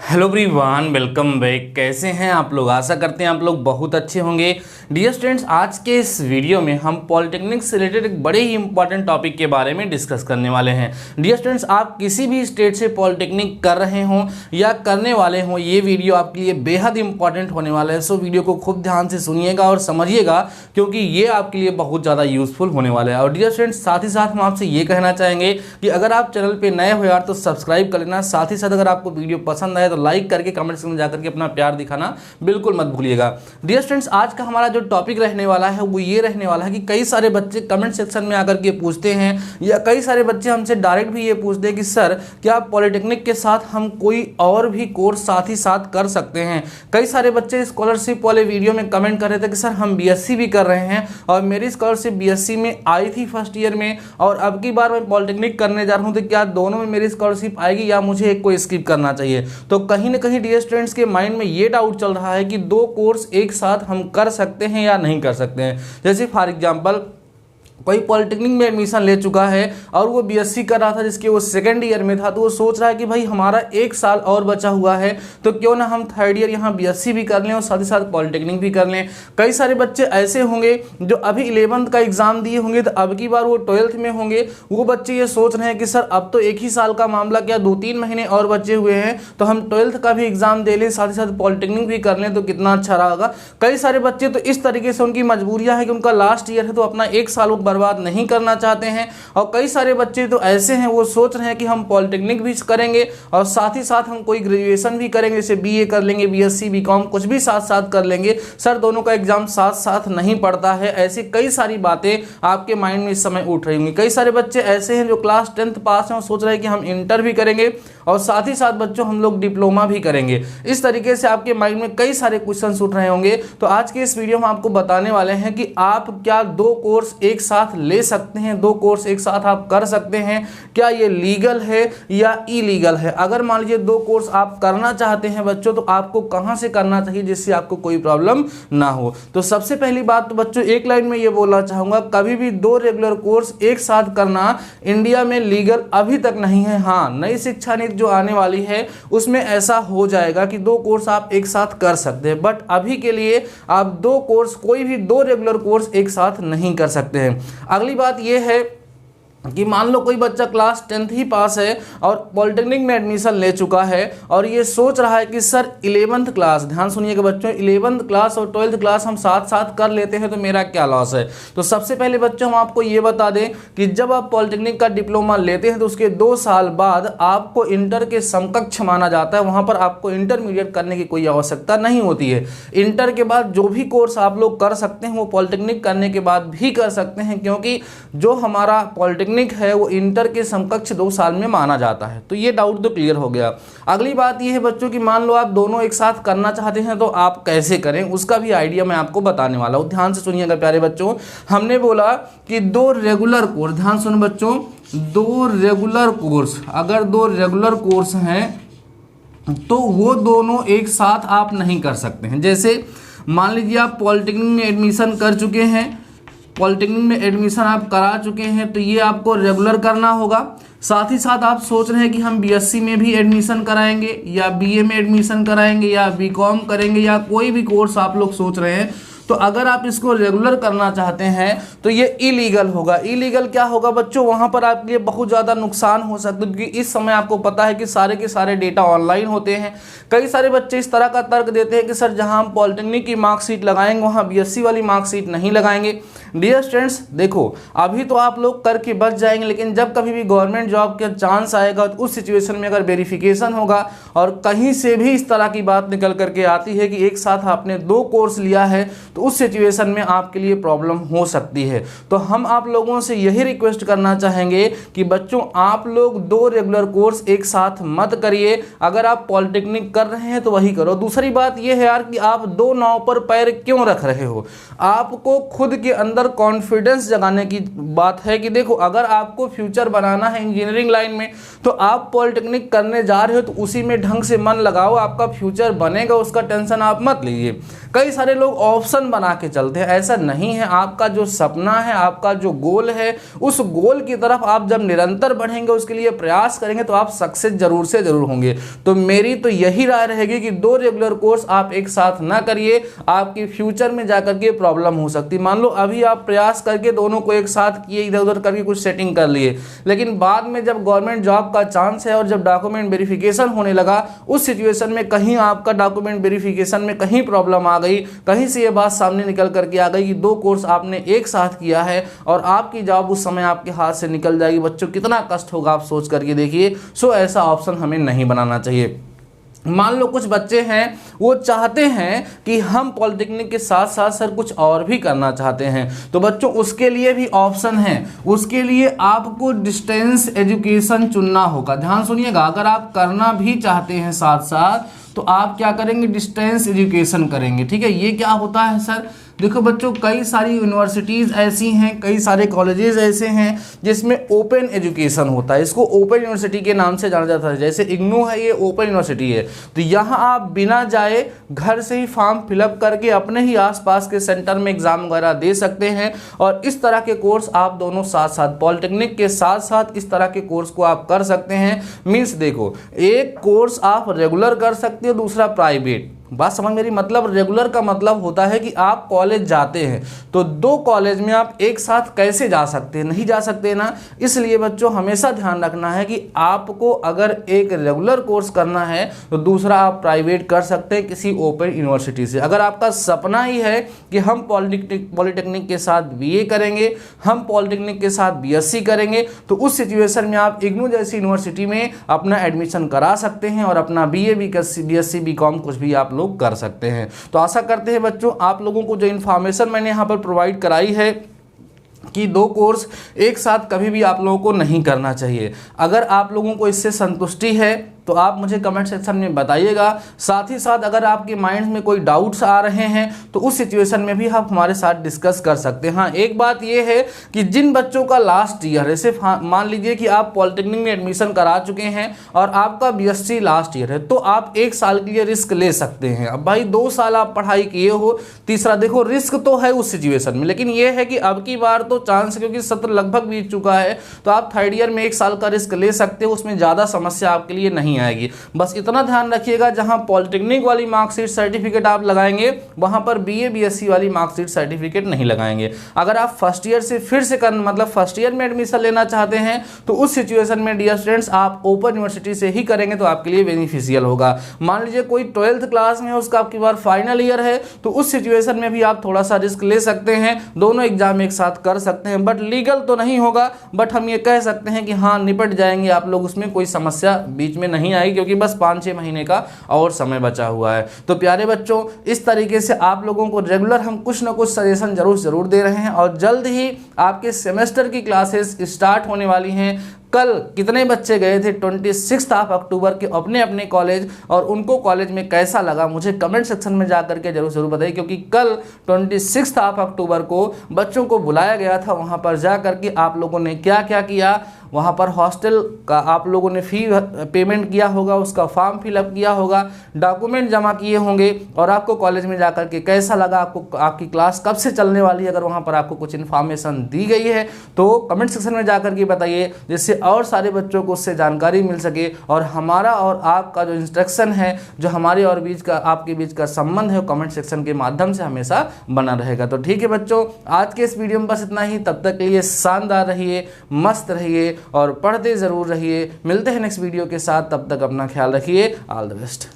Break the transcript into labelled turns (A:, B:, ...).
A: Hello everyone, welcome back. कैसे हैं आप लोग? आशा करते हैं आप लोग बहुत अच्छे होंगे। डियर स्टूडेंट्स, आज के इस वीडियो में हम पॉलिटेक्निक से रिलेटेड एक बड़े ही इंपॉर्टेंट टॉपिक के बारे में डिस्कस करने वाले हैं। डियर स्टूडेंट्स, आप किसी भी स्टेट से पॉलिटेक्निक कर रहे हों या करने वाले हों, ये वीडियो आपके लिए बेहद इंपॉर्टेंट होने वाला है। सो वीडियो को खूब ध्यान से सुनिएगा और समझिएगा, क्योंकि ये आपके लिए बहुत ज़्यादा यूजफुल होने वाला है। और डियर स्टूडेंट्स, साथ ही साथ हम आपसे ये कहना चाहेंगे कि अगर आप चैनल पर नए हो यार तो सब्सक्राइब कर लेना। साथ ही साथ अगर आपको वीडियो पसंद आए तो लाइक करके कमेंट सेक्शन में जाकर के अपना प्यार दिखाना बिल्कुल मत भूलिएगा। डियर स्टूडेंट्स, आज का हमारा जो टॉपिक रहने वाला है वो ये रहने वाला है कि कई सारे बच्चे कमेंट सेक्शन में आकर के पूछते हैं, या कई सारे बच्चे हमसे डायरेक्ट भी ये पूछते हैं कि सर क्या पॉलिटेक्निक के साथ हम कोई और भी कोर्स साथ ही साथ कर सकते हैं। कई सारे बच्चे स्कॉलरशिप वाले वीडियो में कमेंट कर रहे थे कि सर हम बीएससी भी कर रहे हैं और मेरी स्कॉलरशिप बीएससी में आई थी फर्स्ट ईयर में, और अब की बार मैं पॉलिटेक्निक करने जा रहा हूँ, तो क्या दोनों में मेरी स्कॉलरशिप आएगी या मुझे एक को स्किप करना चाहिए। तो कहीं ना कहीं डियर स्टूडेंट्स के माइंड में ये डाउट चल रहा है कि दो कोर्स एक साथ हम कर सकते हैं या नहीं कर सकते हैं। जैसे फॉर एग्जांपल कोई पॉलिटेक्निक में एडमिशन ले चुका है और वो बीएससी कर रहा था जिसके वो सेकंड ईयर में था, तो वो सोच रहा है कि भाई हमारा एक साल और बचा हुआ है, तो क्यों ना हम थर्ड ईयर यहाँ बीएससी भी कर लें और साथ ही साथ पॉलिटेक्निक भी कर लें। कई सारे बच्चे ऐसे होंगे जो अभी 11th का एग्जाम दिए होंगे, तो अब की बार वो 12th में होंगे। वो बच्चे ये सोच रहे हैं कि सर अब तो एक ही साल का मामला, क्या 2-3 महीने और बचे हुए हैं, तो हम 12th का भी एग्जाम दे लें, साथ ही साथ पॉलिटेक्निक भी कर लें तो कितना अच्छा रहेगा। कई सारे बच्चे तो इस तरीके से, उनकी मजबूरियाँ है कि उनका लास्ट ईयर है तो अपना एक साल वो बर्बाद नहीं करना चाहते हैं। और कई सारे बच्चे तो ऐसे हैं वो सोच रहे हैं कि हम पॉलिटेक्निक भी करेंगे और साथ ही साथ हम कोई ग्रेजुएशन भी करेंगे, जैसे बीए कर लेंगे, बीएससी, बीकॉम कुछ भी साथ साथ कर लेंगे। सर दोनों का एग्जाम साथ साथ नहीं पड़ता है। ऐसी कई सारी बातें आपके माइंड में इस समय उठ रही होंगी। कई सारे बच्चे ऐसे हैं जो क्लास 10th पास हैं और सोच रहे हैं कि हम इंटर भी करेंगे और साथ ही साथ बच्चों हम लोग डिप्लोमा भी करेंगे। इस तरीके से आपके माइंड में कई सारे क्वेश्चंस उठ रहे होंगे। तो आज के इस वीडियो में आपको बताने वाले हैं कि आप क्या दो कोर्स एक साथ ले सकते हैं, दो कोर्स एक साथ आप कर सकते हैं, क्या ये लीगल है या इलीगल है। अगर मान लीजिए दो कोर्स आप करना चाहते हैं बच्चों, तो आपको कहां से करना चाहिए जिससे आपको कोई प्रॉब्लम ना हो। तो सबसे पहली बात तो बच्चों एक लाइन में ये बोलना चाहूंगा, कभी भी दो रेगुलर कोर्स एक साथ करना इंडिया में लीगल अभी तक नहीं है। हाँ, नई शिक्षा नीति जो आने वाली है उसमें ऐसा हो जाएगा कि दो कोर्स आप एक साथ कर सकते हैं, बट अभी के लिए आप दो कोर्स, कोई भी दो रेगुलर कोर्स एक साथ नहीं कर सकते हैं। अगली बात यह है कि मान लो कोई बच्चा क्लास 10th ही पास है और पॉलिटेक्निक में एडमिशन ले चुका है और ये सोच रहा है कि सर 11th क्लास, ध्यान सुनिएगा बच्चों, 11th क्लास और 12th क्लास हम साथ साथ कर लेते हैं तो मेरा क्या लॉस है। तो सबसे पहले बच्चों हम आपको ये बता दें कि जब आप पॉलिटेक्निक का डिप्लोमा लेते हैं तो उसके 2 साल बाद आपको इंटर के समकक्ष माना जाता है। वहाँ पर आपको इंटरमीडिएट करने की कोई आवश्यकता नहीं होती है। इंटर के बाद जो भी कोर्स आप लोग कर सकते हैं वो पॉलिटेक्निक करने के बाद भी कर सकते हैं, क्योंकि जो हमारा पॉलिटेक्निक है वो इंटर के समकक्ष 2 साल में माना जाता है। तो ये डाउट तो क्लियर हो गया। अगली बात ये है बच्चों कि मान लो आप दोनों एक साथ करना चाहते हैं तो आप कैसे करें, उसका भी आइडिया मैं आपको बताने वाला हूं। ध्यान से सुनिएगा प्यारे बच्चों। हमने बोला कि दो रेगुलर कोर्स, ध्यान सुन बच्चों, दो रेगुलर कोर्स, अगर दो रेगुलर कोर्स हैं तो वो दोनों एक साथ आप नहीं कर सकते हैं। जैसे मान लीजिए आप पॉलिटेक्निक में एडमिशन कर चुके हैं, पॉलिटेक्निक में एडमिशन आप करा चुके हैं, तो ये आपको रेगुलर करना होगा। साथ ही साथ आप सोच रहे हैं कि हम बीएससी में भी एडमिशन कराएंगे या बीए में एडमिशन कराएंगे या बीकॉम करेंगे या कोई भी कोर्स आप लोग सोच रहे हैं, तो अगर आप इसको रेगुलर करना चाहते हैं तो ये इलीगल होगा। इलीगल क्या होगा बच्चों, वहाँ पर आपके लिए बहुत ज़्यादा नुकसान हो सकता है, क्योंकि इस समय आपको पता है कि सारे के सारे डेटा ऑनलाइन होते हैं। कई सारे बच्चे इस तरह का तर्क देते हैं कि सर जहाँ हम पॉलिटेक्निक की मार्कशीट लगाएंगे वहाँ बीएससी वाली मार्कशीट नहीं लगाएंगे। डियर स्टूडेंट्स देखो, अभी तो आप लोग करके बच जाएंगे, लेकिन जब कभी भी गवर्नमेंट जॉब का चांस आएगा तो उस सिचुएशन में अगर वेरिफिकेशन होगा और कहीं से भी इस तरह की बात निकल करके आती है कि एक साथ आपने दो कोर्स लिया है, तो उस सिचुएशन में आपके लिए प्रॉब्लम हो सकती है। तो हम आप लोगों से यही रिक्वेस्ट करना चाहेंगे कि बच्चों आप लोग दो रेगुलर कोर्स एक साथ मत करिए। अगर आप पॉलिटेक्निक कर रहे हैं तो वही करो। दूसरी बात यह है यार कि आप दो नाव पर पैर क्यों रख रहे हो। आपको खुद के अंदर कॉन्फिडेंस जगाने की बात है कि देखो, अगर आपको फ्यूचर बनाना है इंजीनियरिंग लाइन में तो आप पॉलिटेक्निक करने जा रहे हो तो उसी में ढंग से मन लगाओ, आपका फ्यूचर बनेगा, उसका टेंशन आप मत लीजिए। कई सारे लोग ऑप्शन सपन बना के चलते हैं, ऐसा नहीं है। आपका जो सपना है, आपका जो गोल है, उस गोल की तरफ आप जब निरंतर बढ़ेंगे, उसके लिए प्रयास करेंगे, तो आप सक्सेस जरूर से जरूर होंगे। तो मेरी तो यही राय रहेगी कि 2 रेगुलर कोर्स आप एक साथ ना करिए, आपकी फ्यूचर में जाकर के प्रॉब्लम हो सकती है। मान लो अभी आप प्रयास करके दोनों को एक साथ किए, इधर उधर करके कुछ सेटिंग कर लिए, लेकिन बाद में जब गवर्नमेंट जॉब का चांस है और जब डॉक्यूमेंट वेरिफिकेशन होने लगा, उस सिचुएशन में कहीं आपका डॉक्यूमेंट वेरिफिकेशन में कहीं प्रॉब्लम आ गई, कहीं से ये बात सामने निकल करके आ गई कि 2 कोर्स आपने एक साथ किया है और आपकी जॉब उस समय आपके हाथ से निकल जाएगी। बच्चों कितना कष्ट होगा आप सोच करके देखिए। सो ऐसा ऑप्शन हमें नहीं बनाना चाहिए। मान लो कुछ बच्चे हैं, वो चाहते हैं कि हम पॉलिटेक्निक के साथ साथ सर कुछ और भी करना चाहते हैं, तो बच्चों उसके लिए भी ऑप्शन है। उसके लिए आपको डिस्टेंस एजुकेशन चुनना होगा। ध्यान सुनिएगा, अगर आप करना भी चाहते हैं साथ साथ, तो आप क्या करेंगे, डिस्टेंस एजुकेशन करेंगे। ठीक है, ये क्या होता है सर? देखो बच्चों, कई सारी यूनिवर्सिटीज़ ऐसी हैं, कई सारे कॉलेजेस ऐसे हैं जिसमें ओपन एजुकेशन होता है। इसको ओपन यूनिवर्सिटी के नाम से जाना जाता है। जैसे इग्नू है, ये ओपन यूनिवर्सिटी है। तो यहाँ आप बिना जाए घर से ही फॉर्म फिलअप करके अपने ही आसपास के सेंटर में एग्जाम वगैरह दे सकते हैं। और इस तरह के कोर्स आप दोनों साथ साथ, पॉलिटेक्निक के साथ साथ इस तरह के कोर्स को आप कर सकते हैं। मीन्स देखो, एक कोर्स आप रेगुलर कर सकते हो, दूसरा प्राइवेट। बात समझ मेरी? मतलब रेगुलर का मतलब होता है कि आप कॉलेज जाते हैं, तो 2 कॉलेज में आप एक साथ कैसे जा सकते हैं? नहीं जा सकते ना। इसलिए बच्चों हमेशा ध्यान रखना है कि आपको अगर एक रेगुलर कोर्स करना है तो दूसरा आप प्राइवेट कर सकते हैं किसी ओपन यूनिवर्सिटी से। अगर आपका सपना ही है कि हम पॉलिटेक्निक के साथ BA करेंगे, हम पॉलिटेक्निक के साथ BSc करेंगे, तो उस सिचुएशन में आप इग्नू जैसी यूनिवर्सिटी में अपना एडमिशन करा सकते हैं और अपना BA BSc BCom कुछ भी आप कर सकते हैं। तो आशा करते हैं बच्चों आप लोगों को जो इन्फॉर्मेशन मैंने यहां पर प्रोवाइड कराई है कि 2 कोर्स एक साथ कभी भी आप लोगों को नहीं करना चाहिए। अगर आप लोगों को इससे संतुष्टि है तो आप मुझे कमेंट सेक्शन में बताइएगा। साथ ही साथ अगर आपके माइंड में कोई डाउट्स आ रहे हैं तो उस सिचुएशन में भी आप हमारे साथ डिस्कस कर सकते हैं। हाँ, एक बात ये है कि जिन बच्चों का लास्ट ईयर है, सिर्फ मान लीजिए कि आप पॉलिटेक्निक में एडमिशन करा चुके हैं और आपका BSc लास्ट ईयर है, तो आप 1 साल के लिए रिस्क ले सकते हैं। अब भाई 2 साल आप पढ़ाई किए हो, तीसरा देखो रिस्क तो है उस सिचुएशन में, लेकिन ये है कि अब की बार तो चांस, क्योंकि सत्र लगभग बीत चुका है, तो आप 3rd ईयर में 1 साल का रिस्क ले सकते हो। उसमें ज़्यादा समस्या आपके लिए नहीं आएगी। बस इतना ध्यान रखिएगा, जहां पॉलिटेक्निक वाली मार्कशीट सर्टिफिकेट आप लगाएंगे, वहां पर BA BSc वाली मार्कशीट सर्टिफिकेट नहीं लगाएंगे। अगर आप फर्स्ट ईयर से फिर से मतलब फर्स्ट ईयर में एडमिशन लेना चाहते हैं, तो उस सिचुएशन में डियर स्टूडेंट्स आप ओपन यूनिवर्सिटी से ही करेंगे तो आपके लिए बेनिफिशियल होगा। मान लीजिए कोई 12th क्लास में है, उसका आपकी बार फाइनल ईयर है, तो उस सिचुएशन में भी आप थोड़ा सा रिस्क ले सकते हैं। दोनों एग्जाम एक साथ कर सकते हैं, बट लीगल तो नहीं होगा, बट हम ये कह सकते हैं कि हाँ निपट जाएंगे आप लोग, उसमें कोई समस्या बीच में नहीं आएगी, क्योंकि बस 5-6 महीने का और समय बचा हुआ है। तो प्यारे बच्चों, इस तरीके से आप लोगों को रेगुलर हम कुछ ना कुछ सजेशन जरूर दे रहे हैं और जल्द ही आपके सेमेस्टर की क्लासेस स्टार्ट होने वाली हैं। कल कितने बच्चे गए थे 26 अक्टूबर के अपने अपने कॉलेज, और उनको कॉलेज में कैसा लगा मुझे कमेंट सेक्शन में जा करके जरूर बताइए, क्योंकि कल 26 अक्टूबर को बच्चों को बुलाया गया था। वहां पर जा करके आप लोगों ने क्या क्या किया, वहाँ पर हॉस्टल का आप लोगों ने फी पेमेंट किया होगा, उसका फॉर्म फिलअप किया होगा, डॉक्यूमेंट जमा किए होंगे, और आपको कॉलेज में जाकर के कैसा लगा, आपको आपकी क्लास कब से चलने वाली है, अगर वहाँ पर आपको कुछ इन्फॉर्मेशन दी गई है तो कमेंट सेक्शन में जाकर के बताइए, जिससे और सारे बच्चों को उससे जानकारी मिल सके और हमारा और आपका जो इंस्ट्रक्शन है, जो हमारे और बीच का आपके बीच का संबंध है, वो कमेंट सेक्शन के माध्यम से हमेशा बना रहेगा। तो ठीक है बच्चों, आज के इस वीडियो में बस इतना ही। तब तक के लिए शानदार रहिए, मस्त रहिए और पढ़ते ज़रूर रहिए। मिलते हैं नेक्स्ट वीडियो के साथ, तब तक अपना ख्याल रखिए। All the best.